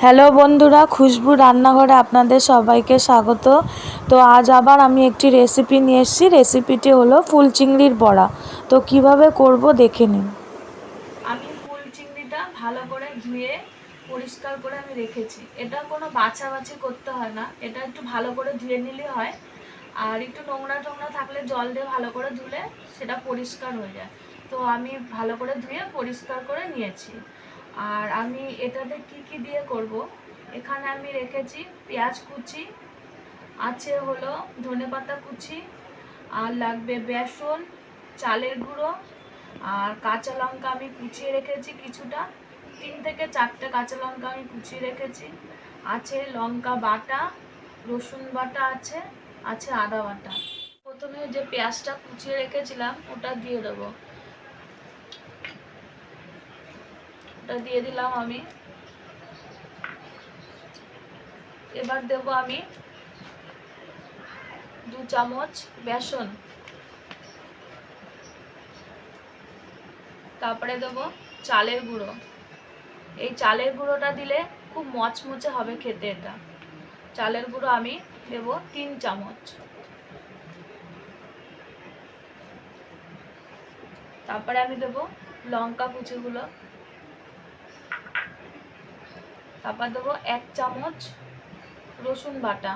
Hello বন্ধুরা, খুশবু রান্নাঘরে আপনাদের সবাইকে স্বাগত। তো আজ আবার আমি একটি রেসিপি নিয়ে এসেছি। রেসিপিটি হলো ফুল চিংড়ির বড়া। তো কিভাবে করব দেখে নিন। আমি ফুল চিংড়িটা ভালো করে ধুয়ে পরিষ্কার করে আমি রেখেছি। এটা কোনো বাছাবাছি করতে হয় না, এটা একটু ভালো করে ধুয়ে নিলে হয়। আর একটু নোংরা টোংরা থাকলে জল দিয়ে ভালো করে ধুলে সেটা পরিষ্কার হয়ে যায়। তো আমি ভালো করে ধুয়ে পরিষ্কার করে নিয়েছি। আর আমি এটাতে কি দিয়ে করব, এখানে আমি রেখেছি পেঁয়াজ কুচি, আছে হলো ধনেপাতা কুচি, আর লাগবে বেসন, চালের গুঁড়ো, আর কাঁচা লঙ্কা আমি কুচিয়ে রেখেছি কিছুটা, 3 থেকে 4টে কাঁচা লঙ্কা আমি কুচিয়ে রেখেছি, আছে লঙ্কা বাটা, রসুন বাটা আছে, আছে আদা বাটা। প্রথমে যে পেঁয়াজটা কুচিয়ে রেখেছিলাম ওটা দিয়ে দেবো, ওটা দিয়ে দিলাম আমি। এবার দেব আমি 2 চামচ বেসন, তারপরে দেব চালের গুঁড়ো। এই চালের গুঁড়োটা দিলে খুব মচমচে হবে খেতে এটা। চালের গুঁড়ো আমি দেব 3 চামচ। তারপরে আমি দেব লঙ্কা কুচিগুলো, তারপর দেব 1 চামচ রসুন বাটা,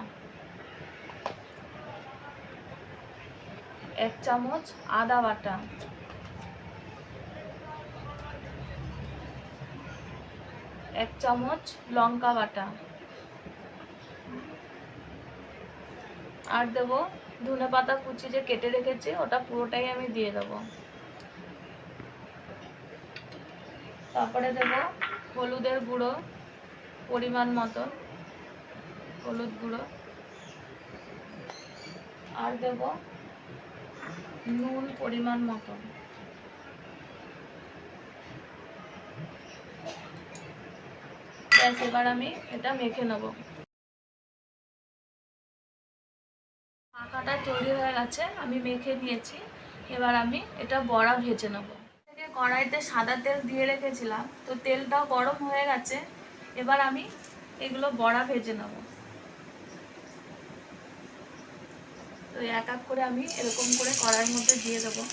1 চামচ আদা বাটা, 1 চামচ লঙ্কা বাটা, আর দেব ধনেপাতা কুচি যে কেটে রেখেছি ওটা পুরোটাই আমি দিয়ে দেব। তারপরে দেব হলুদের গুঁড়ো পরিমাণ মতো, হলুদ গুঁড়ো, আর দেব নুন পরিমাণ মতো। ব্যাস, এবার আমি এটা মেখে নেব। মাখাটা তৈরি হয়ে গেছে, আমি মেখে নিয়েছি। এবার আমি এটা বড়া ভেজে নেব। কড়াইতে সাদা তেল দিয়ে রেখেছিলাম, তো তেলটাও গরম হয়ে গেছে। এবার আমি এগুলো বড়া ভেজে নেব। তো এক এক করে আমি এরকম করে কড়াইয়ের মধ্যে দিয়ে দেবো।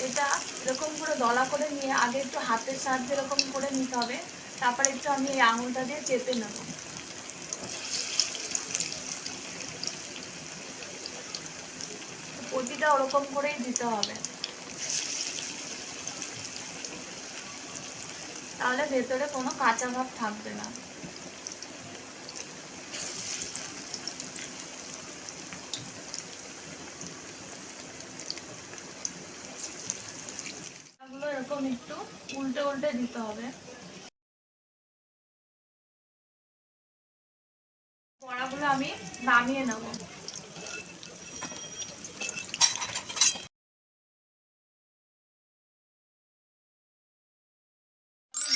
এটা এরকম করে দলা করে নিয়ে আগে একটু হাতের সাহায্যে এরকম করে নিতে হবে, তারপরে একটু আমি এই আঙুলটা দিয়ে চেপে নেব। প্রতিটা ওরকম করেই দিতে হবে, তাহলে ভেতরে কোনো কাঁচা ভাব থাকবে না। এগুলো এরকম একটু উল্টে উল্টে দিতে হবে। বড়াগুলো আমি নামিয়ে নেব।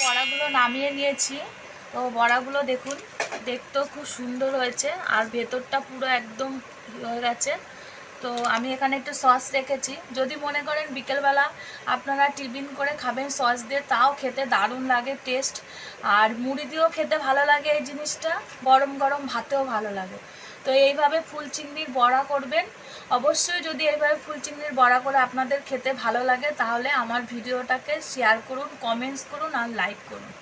বড়াগুলো নামিয়ে নিয়েছি। তো বড়াগুলো দেখুন, দেখতেও খুব সুন্দর হয়েছে, আর ভেতরটা পুরো একদম হয়ে গেছে। তো আমি এখানে একটু সস রেখেছি, যদি মনে করেন বিকেলবেলা আপনারা টিফিন করে খাবেন সস দিয়ে, তাও খেতে দারুণ লাগে টেস্ট। আর মুড়ি দিয়েও খেতে ভালো লাগে এই জিনিসটা, গরম গরম ভাতেও ভালো লাগে। তো এইভাবে ফুল চিংড়ির বড়া করবেন। অবশ্যই যদি এইভাবে ফুল চিংড়ির বড়া করে আপনাদের খেতে ভালো লাগে, তাহলে আমার ভিডিওটাকে শেয়ার করুন, কমেন্টস করুন আর লাইক করুন।